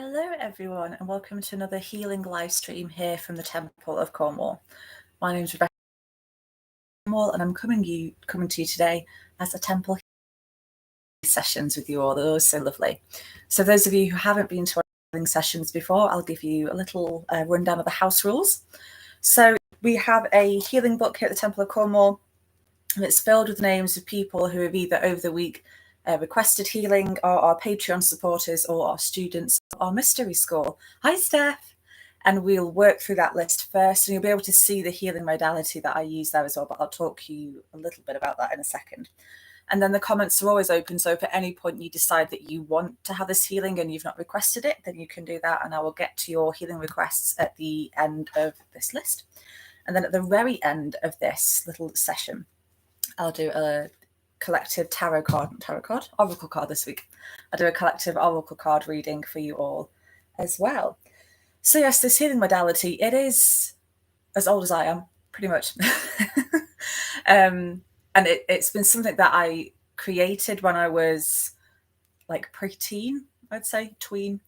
Hello everyone and welcome to another healing live stream here from the Temple of Cornwall. My name is Rebecca Cornwall and I'm coming to you today as a temple sessions with you all. They're always so lovely. So those of you who haven't been to our healing sessions before, I'll give you a little rundown of the house rules. So we have a healing book here at the Temple of Cornwall, and it's filled with names of people who have either over the week requested healing, or our Patreon supporters, or our students, or our mystery school. Hi, Steph. And we'll work through that list first, and you'll be able to see the healing modality that I use there as well, but I'll talk to you a little bit about that in a second. And then the comments are always open, so if at any point you decide that you want to have this healing and you've not requested it, then you can do that, and I will get to your healing requests at the end of this list. And then at the very end of this little session, I'll do a collective oracle card this week. I'll do a collective oracle card reading for you all as well. So yes, this healing modality, it is as old as I am, pretty much. And it's been something that I created when I was like pre-teen, I'd say, tween.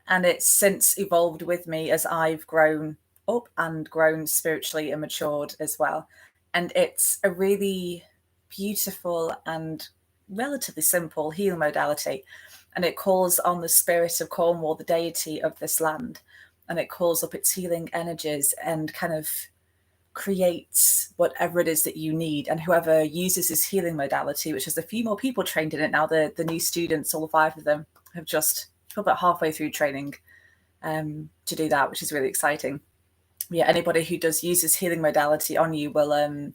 And it's since evolved with me as I've grown up and grown spiritually and matured as well. And it's a really beautiful and relatively simple healing modality, and it calls on the spirit of Cornwall, the deity of this land, and it calls up its healing energies and kind of creates whatever it is that you need. And whoever uses this healing modality, which has a few more people trained in it now, the new students, all 5 of them have just about halfway through training to do that, which is really exciting. Yeah, anybody who does use this healing modality on you will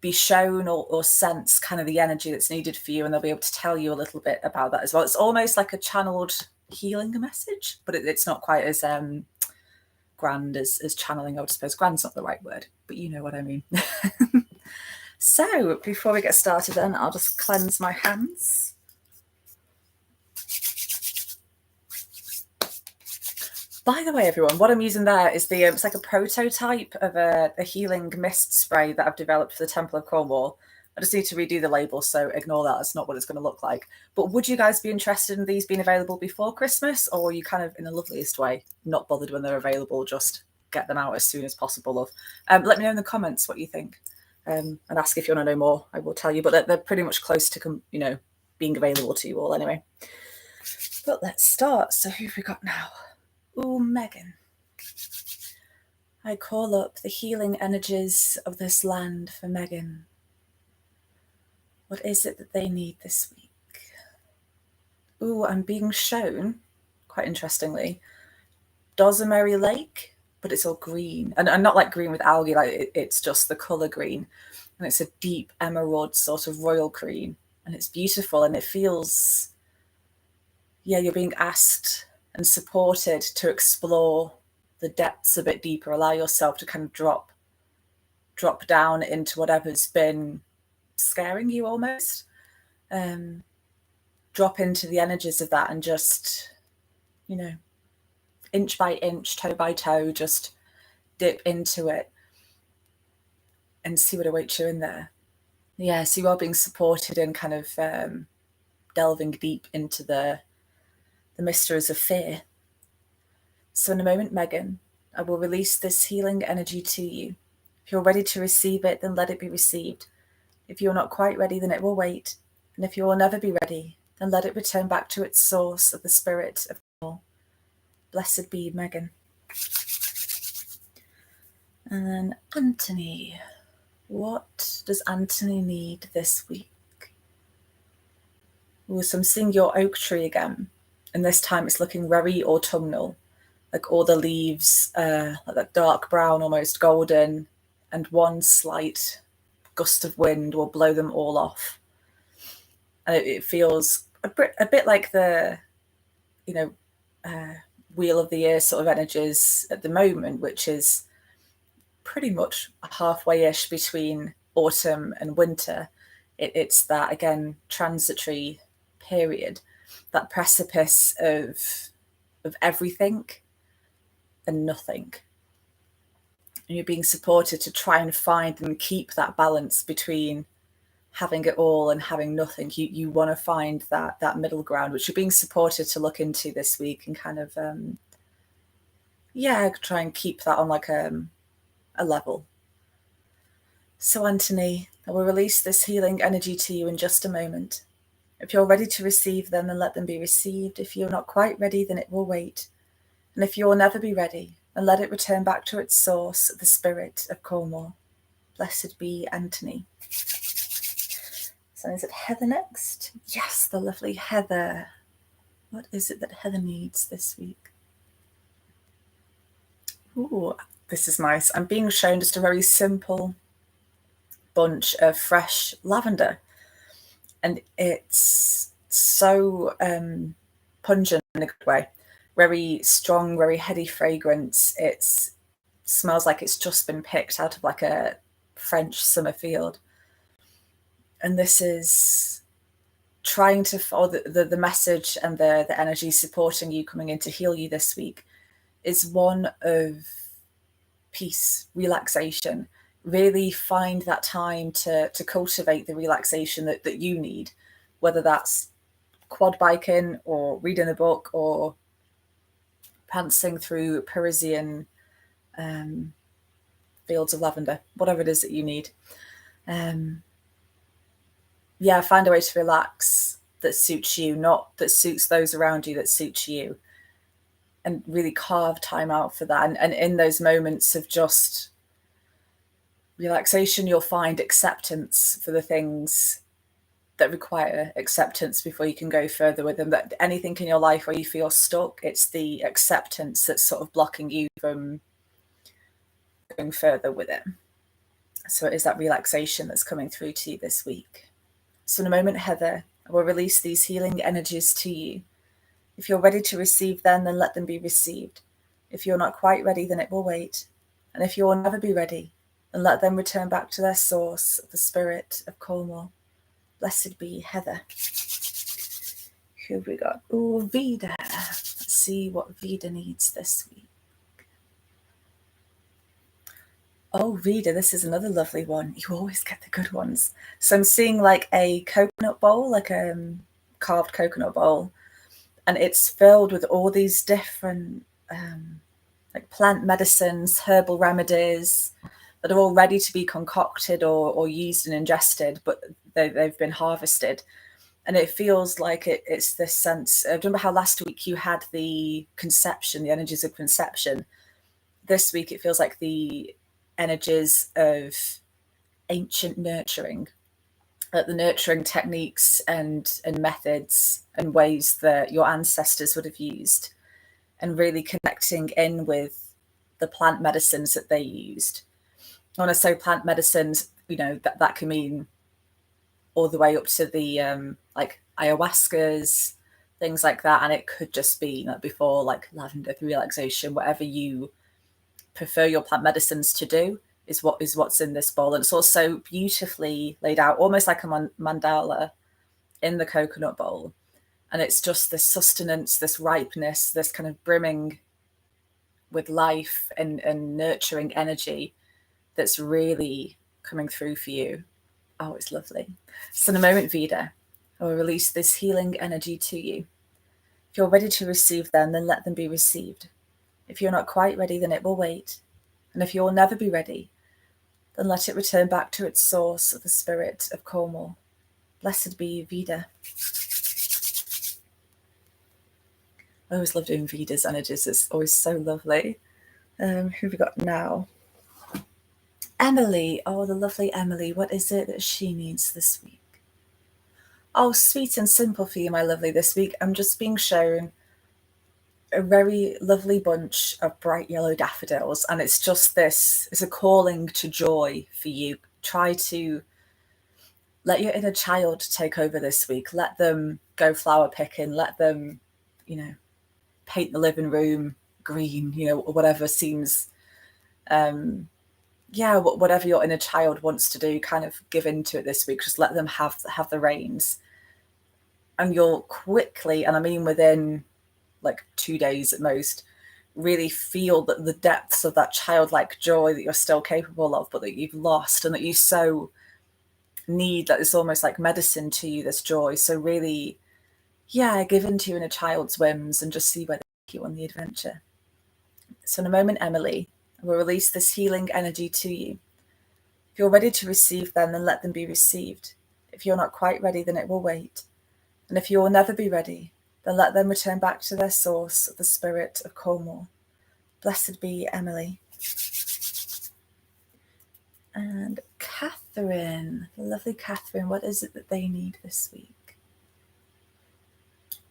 be shown or sense kind of the energy that's needed for you, and they'll be able to tell you a little bit about that as well. It's almost like a channeled healing message, but it's not quite as grand as channeling. I would suppose grand's not the right word, but you know what I mean. So before we get started, then I'll just cleanse my hands. By the way, everyone, what I'm using there is it's like a prototype of a healing mist spray that I've developed for the Temple of Cornwall. I just need to redo the label, so ignore that. That's not what it's going to look like. But would you guys be interested in these being available before Christmas, or are you kind of, in the loveliest way, not bothered when they're available, just get them out as soon as possible? Let me know in the comments what you think, and ask if you want to know more. I will tell you, but they're pretty much close to being available to you all anyway. But let's start. So who have we got now? Ooh, Megan. I call up the healing energies of this land for Megan. What is it that they need this week? Ooh, I'm being shown, quite interestingly, Dozamary Lake, but it's all green. And not like green with algae, like it's just the colour green. And it's a deep emerald sort of royal green. And it's beautiful, and it feels, you're being asked and supported to explore the depths a bit deeper. Allow yourself to kind of drop down into whatever's been scaring you almost. Drop into the energies of that and just, inch by inch, toe by toe, just dip into it and see what awaits you in there. Yeah, so you are being supported in kind of delving deep into the mysteries of fear. So in a moment, Megan, I will release this healing energy to you. If you're ready to receive it, then let it be received. If you're not quite ready, then it will wait. And if you will never be ready, then let it return back to its source of the spirit of all. Blessed be Megan. And then Anthony. What does Anthony need this week? Ooh, so I'm seeing your oak tree again. And this time it's looking very autumnal. Like all the leaves, like that dark brown, almost golden, and one slight gust of wind will blow them all off. And it feels a bit like the, wheel of the year sort of energies at the moment, which is pretty much halfway-ish between autumn and winter. It's that, again, transitory period, that precipice of everything and nothing. And you're being supported to try and find and keep that balance between having it all and having nothing. You want to find that middle ground, which you're being supported to look into this week, and kind of try and keep that on like a level. So Anthony, I will release this healing energy to you in just a moment. If you're ready to receive them, then let them be received. If you're not quite ready, then it will wait. And if you'll never be ready, then let it return back to its source, the spirit of Cornwall. Blessed be Anthony. So is it Heather next? Yes, the lovely Heather. What is it that Heather needs this week? Ooh, this is nice. I'm being shown just a very simple bunch of fresh lavender. And it's so pungent in a good way. Very strong, very heady fragrance. It smells like it's just been picked out of like a French summer field. And this is trying to follow the message and the energy supporting you, coming in to heal you this week, is one of peace, relaxation. Really find that time to cultivate the relaxation that you need, whether that's quad biking or reading a book or prancing through Parisian fields of lavender, whatever it is that you need. Find a way to relax that suits you, not that suits those around you, that suits you. And really carve time out for that. And in those moments of just relaxation, you'll find acceptance for the things that require acceptance before you can go further with them. That anything in your life where you feel stuck, it's the acceptance that's sort of blocking you from going further with it. So it is that relaxation that's coming through to you this week. So in a moment, Heather, I will release these healing energies to you. If you're ready to receive them, then let them be received. If you're not quite ready, then it will wait. And if you will never be ready, then let them return back to their source, the spirit of Cornwall. Blessed be Heather. Who have we got? Oh, Vida. Let's see what Vida needs this week. Oh, Vida, this is another lovely one. You always get the good ones. So I'm seeing like a coconut bowl, like a carved coconut bowl. And it's filled with all these different like plant medicines, herbal remedies that are all ready to be concocted or used and ingested, but they've been harvested. And it feels like it's this sense. Remember how last week you had the conception, the energies of conception? This week it feels like the energies of ancient nurturing, the nurturing techniques and methods and ways that your ancestors would have used, and really connecting in with the plant medicines that they used. When I say plant medicines, that can mean all the way up to the like ayahuascas, things like that. And it could just be before like lavender for relaxation, whatever you prefer your plant medicines to do is what's in this bowl. And it's also beautifully laid out, almost like a mandala in the coconut bowl. And it's just this sustenance, this ripeness, this kind of brimming with life and nurturing energy that's really coming through for you. Oh, it's lovely. So in a moment, Vida, I will release this healing energy to you. If you're ready to receive them, then let them be received. If you're not quite ready, then it will wait. And if you'll never be ready, then let it return back to its source, the spirit of Cornwall. Blessed be Vida. I always love doing Vida's energies. It's always so lovely. Who have we got now? Emily. Oh, the lovely Emily. What is it that she needs this week? Oh, sweet and simple for you, my lovely, this week. I'm just being shown a very lovely bunch of bright yellow daffodils, and it's just this, it's a calling to joy for you. Try to let your inner child take over this week. Let them go flower picking. Let them, paint the living room green, or whatever seems, whatever your inner child wants to do, kind of give into it this week. Just let them have the reins. And you'll quickly, and I mean within like 2 days at most, really feel that the depths of that childlike joy that you're still capable of, but that you've lost, and that you so need that is almost like medicine to you, this joy. So really, yeah, give in to your inner child's whims and just see where they take you on the adventure. So in a moment, Emily, I will release this healing energy to you. If you're ready to receive them, then let them be received. If you're not quite ready, then it will wait. And if you will never be ready, then let them return back to their source, the spirit of Cornwall. Blessed be Emily. And Catherine, the lovely Catherine, what is it that they need this week?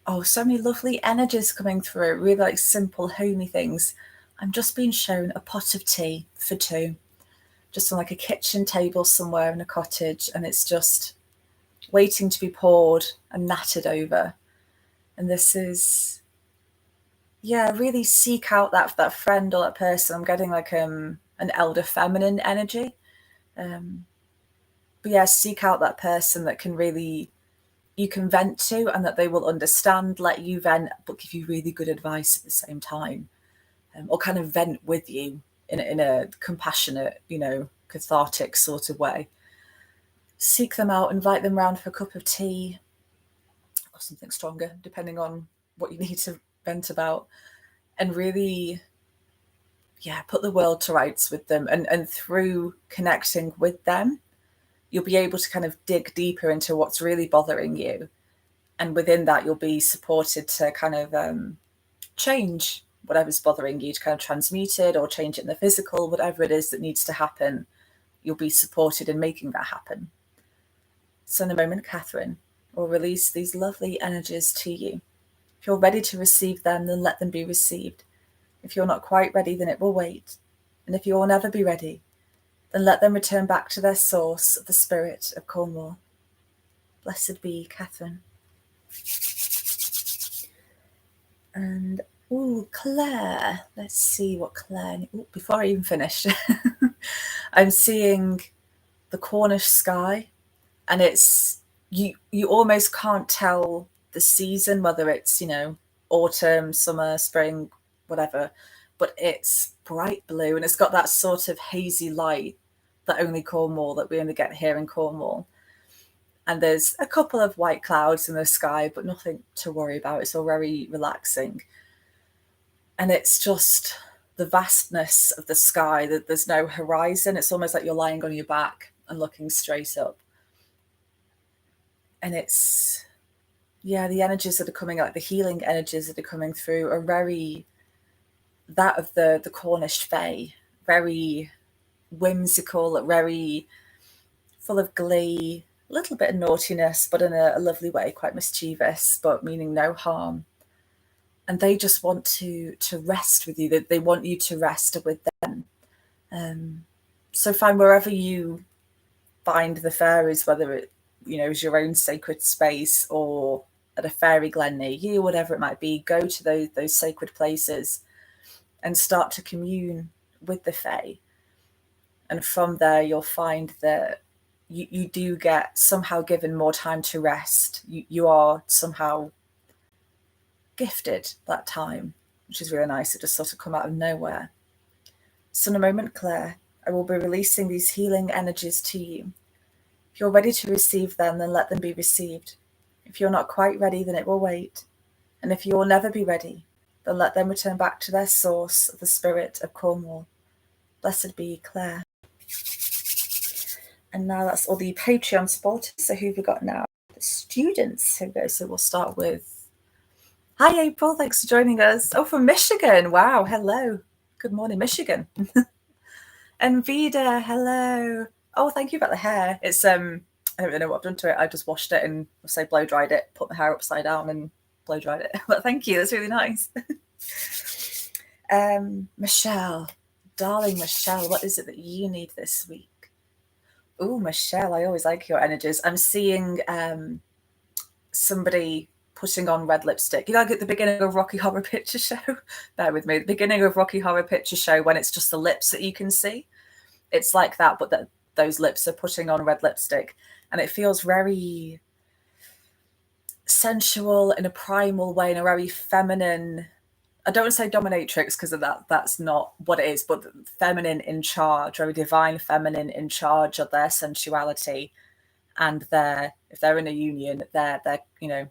Oh, so many lovely energies coming through, really like simple, homey things. I'm just being shown a pot of tea for two, just on like a kitchen table somewhere in a cottage, and it's just waiting to be poured and nattered over. And this is, yeah, really seek out that friend or that person. I'm getting like an elder feminine energy. But yeah, seek out that person that can really, you can vent to, and that they will understand, let you vent, but give you really good advice at the same time, or kind of vent with you in a compassionate, cathartic sort of way. Seek them out, invite them round for a cup of tea or something stronger, depending on what you need to vent about, and really, yeah, put the world to rights with them. And through connecting with them, you'll be able to kind of dig deeper into what's really bothering you. And within that, you'll be supported to kind of change whatever's bothering you, to kind of transmute it or change it in the physical, whatever it is that needs to happen, you'll be supported in making that happen. So in a moment, Catherine will release these lovely energies to you. If you're ready to receive them, then let them be received. If you're not quite ready, then it will wait. And if you will never be ready, then let them return back to their source, the spirit of Cornwall. Blessed be Catherine. And, Claire. Let's see what Claire... before I even finish, I'm seeing the Cornish sky, and it's... You almost can't tell the season, whether it's, autumn, summer, spring, whatever, but it's bright blue, and it's got that sort of hazy light that we only get here in Cornwall. And there's a couple of white clouds in the sky, but nothing to worry about. It's all very relaxing. And it's just the vastness of the sky, that there's no horizon. It's almost like you're lying on your back and looking straight up. And it's, yeah, the energies that are coming, like the healing energies that are coming through, are very, that of the Cornish fae, very whimsical, very full of glee, a little bit of naughtiness, but in a lovely way, quite mischievous, but meaning no harm. And they just want to rest with you. They want you to rest with them. So find wherever you find the fairies, whether it, is your own sacred space or at a fairy glen near you, whatever it might be, go to those sacred places and start to commune with the fae. And from there, you'll find that you do get somehow given more time to rest. You are somehow gifted that time, which is really nice. It just sort of come out of nowhere. So in a moment, Claire, I will be releasing these healing energies to you. If you're ready to receive them, then let them be received. If you're not quite ready, then it will wait. And if you will never be ready, then let them return back to their source, the spirit of Cornwall. Blessed be Claire. And now that's all the Patreon supporters. So who have we got now? The students. Here we go. So we'll start with... Hi, April. Thanks for joining us. Oh, from Michigan. Wow. Hello. Good morning, Michigan. And Vida. Hello. Oh, thank you about the hair. It's, I don't really know what I've done to it. I just washed it and, say, blow-dried it, put my hair upside down and blow-dried it. But thank you. That's really nice. Michelle. Darling Michelle, what is it that you need this week? Oh, Michelle, I always like your energies. I'm seeing somebody putting on red lipstick. Like at the beginning of Rocky Horror Picture Show. Bear with me. The beginning of Rocky Horror Picture Show, when it's just the lips that you can see. It's like that, but those lips are putting on red lipstick. And it feels very sensual in a primal way, in a very feminine... I don't want to say dominatrix, because of that's not what it is, but feminine in charge, very divine feminine in charge of their sensuality. and if they're in a union, they're you know,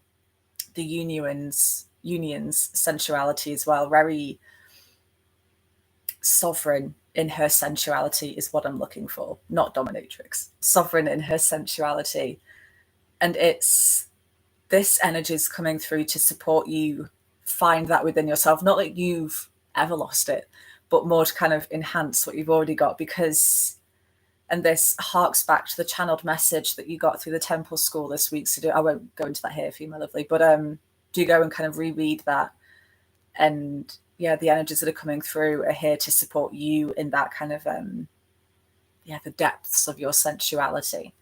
the union's sensuality as well, very sovereign in her sensuality is what I'm looking for, not dominatrix. Sovereign in her sensuality. And it's this energy is coming through to support you find that within yourself. Not that you've ever lost it, but more to kind of enhance what you've already got. Because, and this harks back to the channeled message that you got through the Temple School this week. So I won't go into that here for you, my lovely, but do go and kind of reread that. And yeah, the energies that are coming through are here to support you in that kind of, the depths of your sensuality.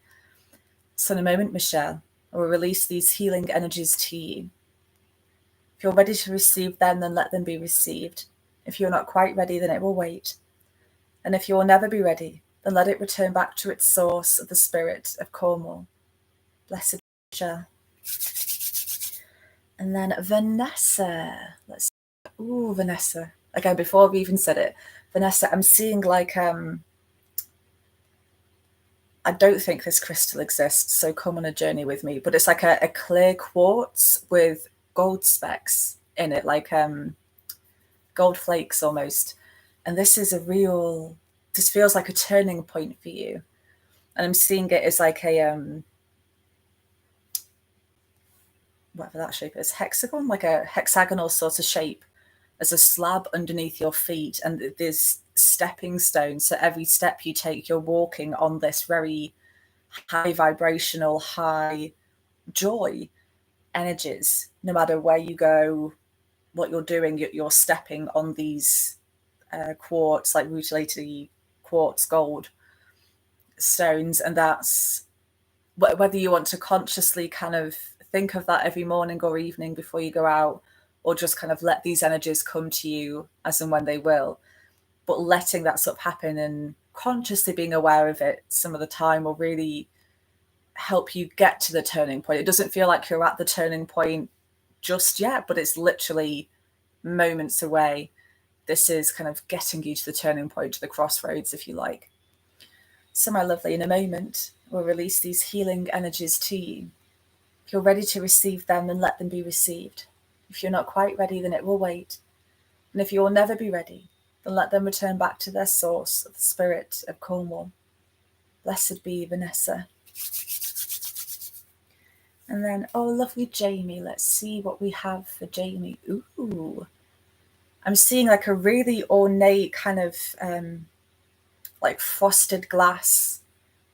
So in a moment, Michelle, I will release these healing energies to you. If you're ready to receive them, then let them be received. If you're not quite ready, then it will wait. And if you will never be ready, then let it return back to its source of the spirit of Cornwall. Blessed Michelle. And then Vanessa. Let's ooh, Vanessa. Again, before I've even said it, Vanessa, I'm seeing like, I don't think this crystal exists, so come on a journey with me. But it's like a clear quartz with gold specks in it, like gold flakes almost. And this is this feels like a turning point for you. And I'm seeing it as like a, whatever that shape is, hexagon, like a hexagonal sort of shape, as a slab underneath your feet, and there's stepping stones. So every step you take, you're walking on this very high vibrational, high joy energies. No matter where you go, what you're doing, you're stepping on these quartz, like rutilated quartz gold stones. And that's whether you want to consciously kind of think of that every morning or evening before you go out, or just kind of let these energies come to you as and when they will. But letting that sort of happen and consciously being aware of it some of the time will really help you get to the turning point. It doesn't feel like you're at the turning point just yet, but it's literally moments away. This is kind of getting you to the turning point, to the crossroads, if you like. So my lovely, in a moment, we'll release these healing energies to you. If you're ready to receive them, then let them be received. If you're not quite ready, then it will wait. And if you will never be ready, then let them return back to their source of the spirit of Cornwall. Blessed be Vanessa. And then, oh, lovely Jamie. Let's see what we have for Jamie. Ooh. I'm seeing like a really ornate kind of like frosted glass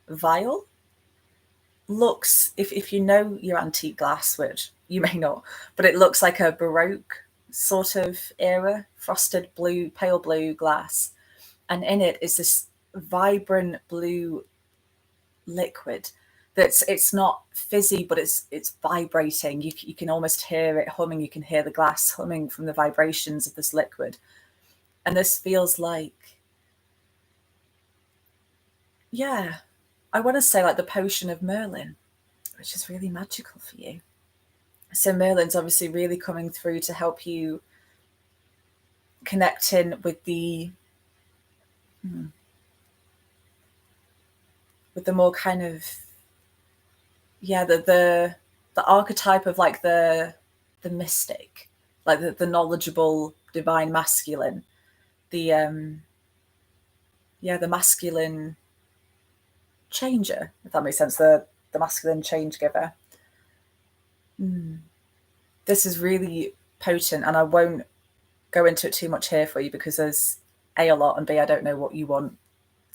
vial. Looks, if you know your antique glass, which you may not, but it looks like a Baroque sort of era, frosted blue, pale blue glass. And in it is this vibrant blue liquid it's not fizzy, but it's vibrating. You can almost hear it humming. You can hear the glass humming from the vibrations of this liquid. And this feels like, yeah, I want to say like the potion of Merlin, which is really magical for you. So Merlin's obviously really coming through to help you connect in with the more kind of, yeah, the archetype of like the mystic, like the knowledgeable divine masculine, the masculine changer, if that makes sense, the masculine change giver. This is really potent, and I won't go into it too much here for you because there's A lot, and B, I don't know what you want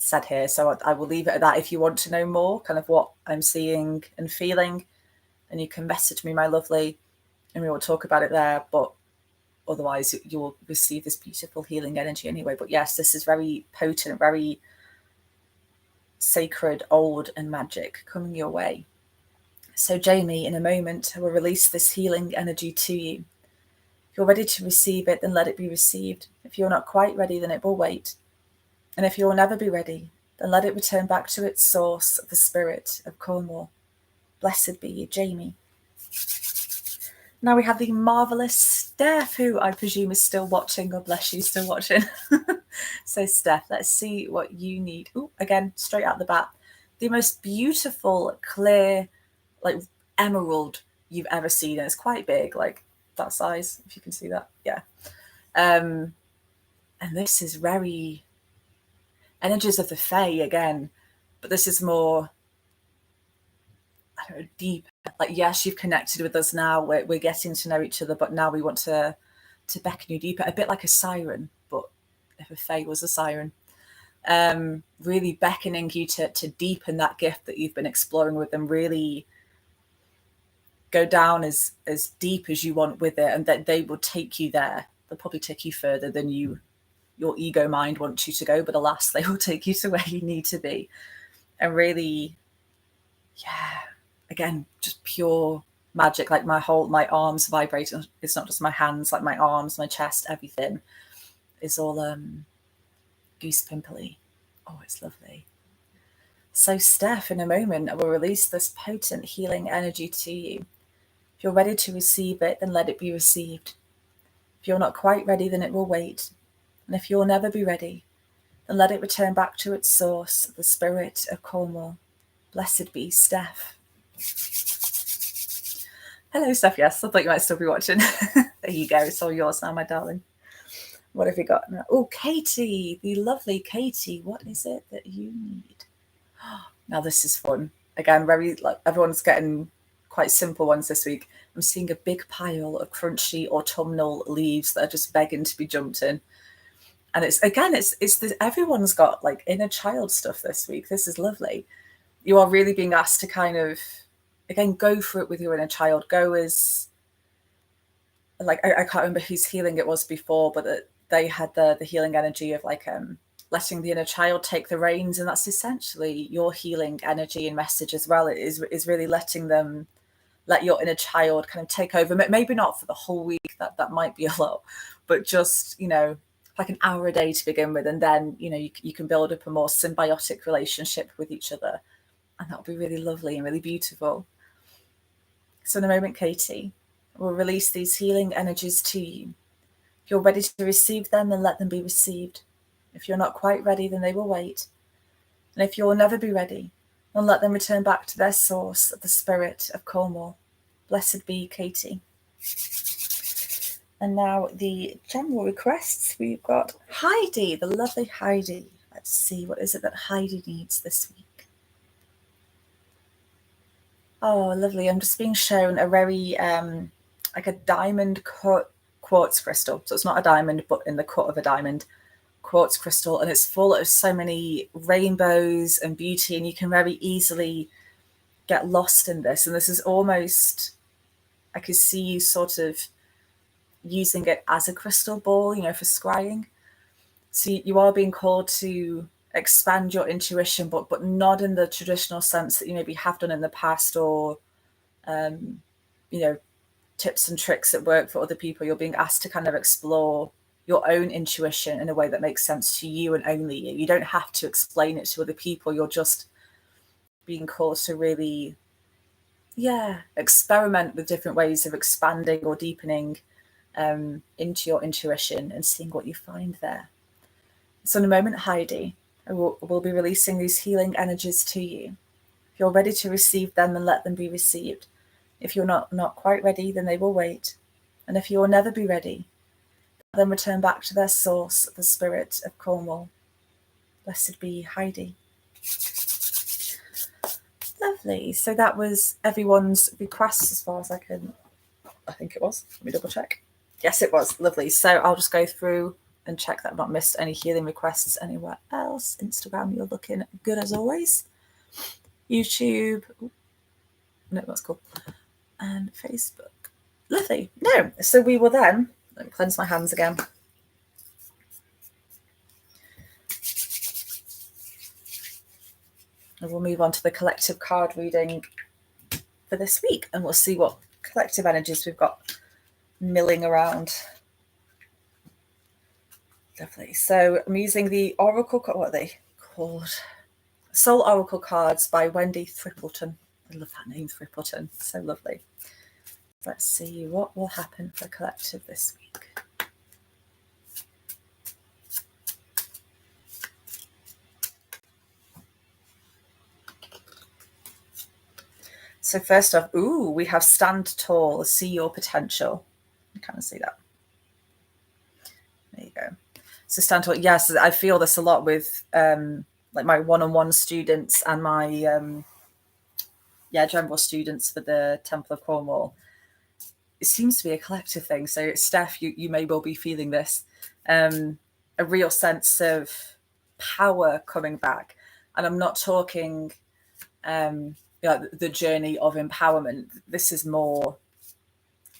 said here, so I will leave it at that. If you want to know more kind of what I'm seeing and feeling, then you can message me, my lovely, and we will talk about it there. But otherwise you will receive this beautiful healing energy anyway. But yes, this is very potent, very sacred, old and magic coming your way. So Jamie, in a moment, I will release this healing energy to you. If you're ready to receive it, then let it be received. If you're not quite ready, then it will wait. And if you will never be ready, then let it return back to its source of the spirit of Cornwall. Blessed be you, Jamie. Now we have the marvellous Steph, who I presume is still watching. God bless you, still watching. So Steph, let's see what you need. Ooh, again, straight out the bat. the most beautiful, clear, like emerald you've ever seen. And it's quite big, like that size, if you can see that. Yeah. And this is very energies of the Fae again, but this is more, I don't know, deep. Like, yes, you've connected with us now. We're getting to know each other, but now we want to beckon you deeper. A bit like a siren, but if a Fae was a siren. Really beckoning you to deepen that gift that you've been exploring with them, really go down as deep as you want with it, and that they will take you there. They'll probably take you further than your ego mind wants you to go, but alas, they will take you to where you need to be. And really, yeah, again, just pure magic. Like my arms vibrating. It's not just my hands, like my arms, my chest, everything is all goose pimply. Oh, it's lovely. So Steph, in a moment, I will release this potent healing energy to you. If you're ready to receive it, then let it be received. If you're not quite ready, then it will wait. And if you'll never be ready, then let it return back to its source, the spirit of Cornwall. Blessed be Steph. Hello, Steph. Yes, I thought you might still be watching. There you go. It's all yours now, my darling. What have you got now? Oh, Katie, the lovely Katie. What is it that you need? Now this is fun. Again, very like everyone's getting quite simple ones this week. I'm seeing a big pile of crunchy autumnal leaves that are just begging to be jumped in. And it's this, everyone's got like inner child stuff this week. This is lovely. You are really being asked to kind of, again, go for it with your inner child. Go as, like, I can't remember whose healing it was before, but they had the healing energy of like letting the inner child take the reins, and that's essentially your healing energy and message as well. It is really letting them, let your inner child kind of take over. Maybe not for the whole week, that might be a lot, but just, like an hour a day to begin with, and then you can build up a more symbiotic relationship with each other, and that'll be really lovely and really beautiful. So in a moment, Katie, we'll release these healing energies to you. If you're ready to receive them, then let them be received. If you're not quite ready, then they will wait. And if you'll never be ready, then let them return back to their source, the spirit of Cornwall. Blessed be Katie. And now the general requests. We've got Heidi, the lovely Heidi. Let's see, what is it that Heidi needs this week? Oh, lovely. I'm just being shown a very, like a diamond cut quartz crystal. So it's not a diamond, but in the cut of a diamond quartz crystal. And it's full of so many rainbows and beauty. And you can very easily get lost in this. And this is almost, I could see you sort of using it as a crystal ball, for scrying. So you are being called to expand your intuition, but not in the traditional sense that you maybe have done in the past, or tips and tricks that work for other people. You're being asked to kind of explore your own intuition in a way that makes sense to you and only you. You don't have to explain it to other people. You're just being called to really, experiment with different ways of expanding or deepening into your intuition and seeing what you find there. So in a moment, Heidi, we'll be releasing these healing energies to you. If you're ready to receive them, then let them be received. If you're not quite ready, then they will wait. And if you will never be ready, then return back to their source, the spirit of Cornwall. Blessed be Heidi. Lovely. So that was everyone's requests as far as I think it was. Let me double check. Yes, it was. Lovely. So I'll just go through and check that I've not missed any healing requests anywhere else. Instagram, you're looking good as always. YouTube. No, that's cool. And Facebook. Lovely. No. So we will then, let me cleanse my hands again. And we'll move on to the collective card reading for this week, and we'll see what collective energies we've got milling around. Lovely. So I'm using the Oracle, what are they called? Soul Oracle cards by Wendy Thrippleton. I love that name, Thrippleton. So lovely. Let's see what will happen for collective this week. So first off, ooh, we have stand tall, see your potential. You kind of see that. There you go. So stand tall. Yes, I feel this a lot with like my one-on-one students and my general students for the Temple of Cornwall. It seems to be a collective thing. So Steph, you may well be feeling this. A real sense of power coming back. And I'm not talking the journey of empowerment. This is more,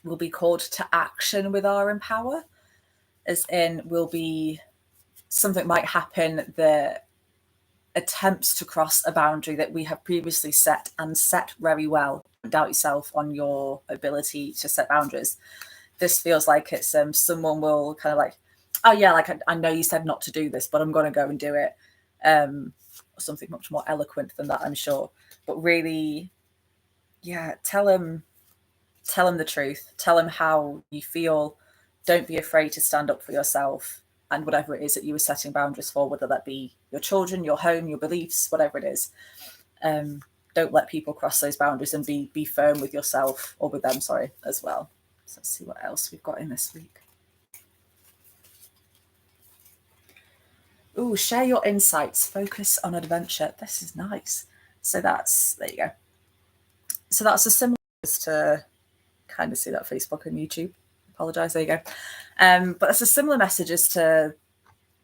we'll be called to action with our empower, as in will be something might happen that attempts to cross a boundary that we have previously set and set very well. Don't doubt yourself on your ability to set boundaries. This feels like it's someone will kind of like, oh yeah, like I know you said not to do this, but I'm going to go and do it. Or something much more eloquent than that, I'm sure. But really, yeah, tell him the truth. Tell him how you feel. Don't be afraid to stand up for yourself and whatever it is that you were setting boundaries for, whether that be your children, your home, your beliefs, whatever it is. Don't let people cross those boundaries, and be firm with yourself, or with them, sorry, as well. So let's see what else we've got in this week. Ooh, share your insights, focus on adventure. This is nice. So that's, there you go. So that's a similar to kind of see that Facebook and YouTube. Apologize, there you go. But it's a similar message as to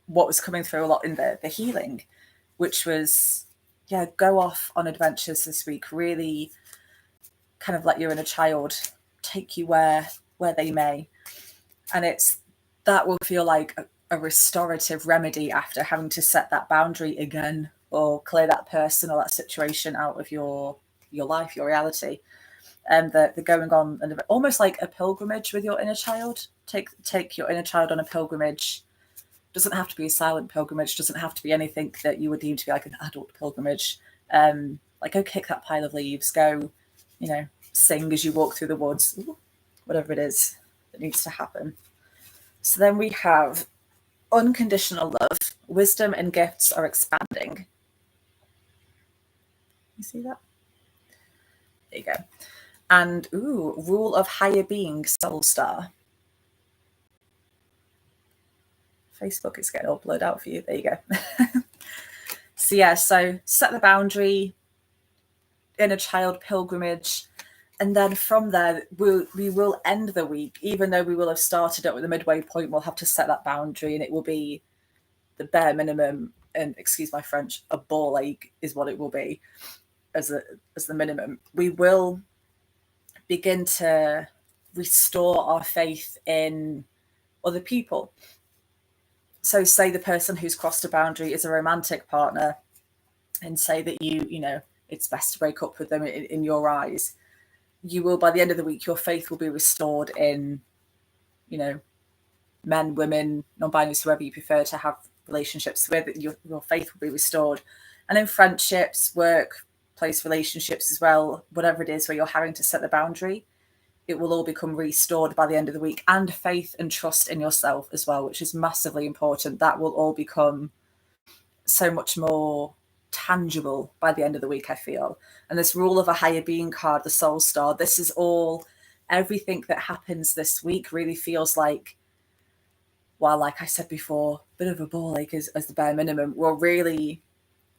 what was coming through a lot in the healing, which was, yeah, go off on adventures this week. Really kind of let your inner child take you where they may. And that will feel like a restorative remedy after having to set that boundary again, or clear that person or that situation out of your life, your reality. And the going on, and almost like a pilgrimage with your inner child. Take your inner child on a pilgrimage. Doesn't have to be a silent pilgrimage. Doesn't have to be anything that you would deem to be like an adult pilgrimage. Like go kick that pile of leaves. Go, sing as you walk through the woods. Whatever it is that needs to happen. So then we have unconditional love. Wisdom and gifts are expanding. You see that? There you go. And rule of higher being, soul star. Facebook is getting all blurred out for you. There you go. So yeah, so set the boundary, inner child pilgrimage, and then from there we will end the week, even though we will have started at the midway point. We'll have to set that boundary, and it will be the bare minimum. And excuse my French, a ball ache is what it will be as the minimum. We will begin to restore our faith in other people. So say the person who's crossed a boundary is a romantic partner, and say that it's best to break up with them in your eyes. You will, by the end of the week, your faith will be restored in, men, women, non-binaries, whoever you prefer to have relationships with. Your faith will be restored. And in friendships, workplace relationships as well, whatever it is where you're having to set the boundary, it will all become restored by the end of the week. And faith and trust in yourself as well, which is massively important. That will all become so much more tangible by the end of the week, I feel. And this rule of a higher being card, the soul star, this is all, everything that happens this week really feels like, well, like I said before, a bit of a ball ache as the bare minimum, will really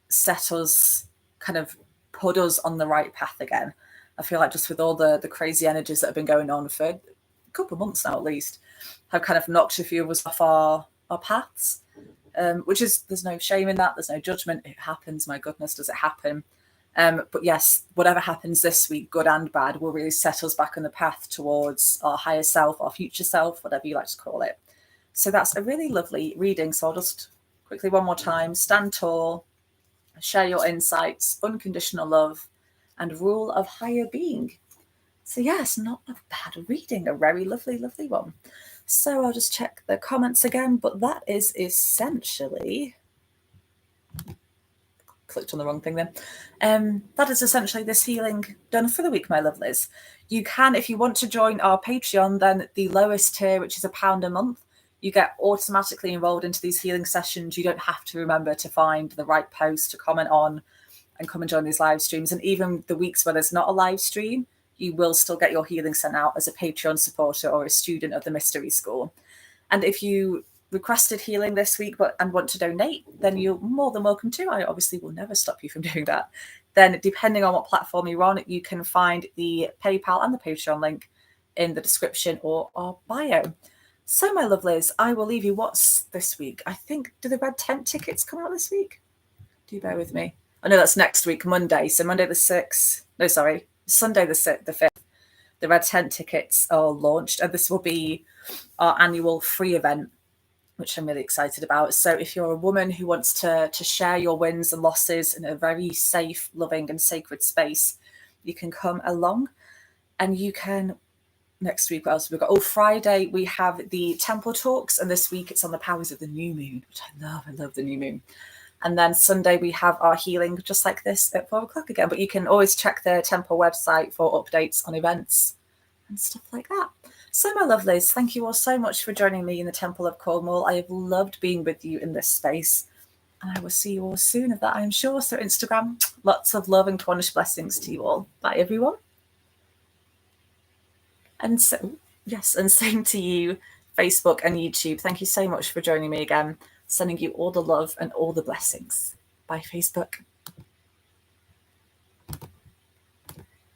set us, kind of put us on the right path again. I feel like just with all the crazy energies that have been going on for a couple of months now at least, have kind of knocked a few of us off our paths, which is, there's no shame in that, there's no judgment, it happens, my goodness, does it happen? But yes, whatever happens this week, good and bad, will really set us back on the path towards our higher self, our future self, whatever you like to call it. So that's a really lovely reading. So I'll just quickly one more time: stand tall, share your insights, unconditional love, and rule of higher being. So yes, not a bad reading, a very lovely, lovely one. So I'll just check the comments again, but that is essentially, clicked on the wrong thing then. That is essentially this healing done for the week, my lovelies. You can, if you want to join our Patreon, then the lowest tier, which is £1 a month, you get automatically enrolled into these healing sessions. You don't have to remember to find the right post to comment on. and come and join these live streams. And even the weeks where there's not a live stream, you will still get your healing sent out as a Patreon supporter or a student of the Mystery School. And if you requested healing this week and want to donate, then you're more than welcome to. I obviously will never stop you from doing that. Then depending on what platform you're on, you can find the PayPal and the Patreon link in the description or our bio. So my lovelies, I will leave you. What's this week? I think, do the red tent tickets come out this week? Do bear with me. I know that's next week, Monday. So Monday the 6th. No, sorry. Sunday the 5th. The red tent tickets are launched. And this will be our annual free event, which I'm really excited about. So if you're a woman who wants to share your wins and losses in a very safe, loving and sacred space, you can come along. And you can, next week, what else have we got? Oh, Friday, we have the Temple Talks. And this week it's on the powers of the new moon, which I love. I love the new moon. And then Sunday, we have our healing just like this at 4:00 again. But you can always check the Temple website for updates on events and stuff like that. So my lovelies, thank you all so much for joining me in the Temple of Cornwall. I have loved being with you in this space. And I will see you all soon of that, I am sure. So Instagram, lots of love and Cornish blessings to you all. Bye, everyone. And so, yes, and same to you, Facebook and YouTube. Thank you so much for joining me again. Sending you all the love and all the blessings. Bye, Facebook.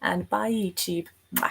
And bye, YouTube. Mwah.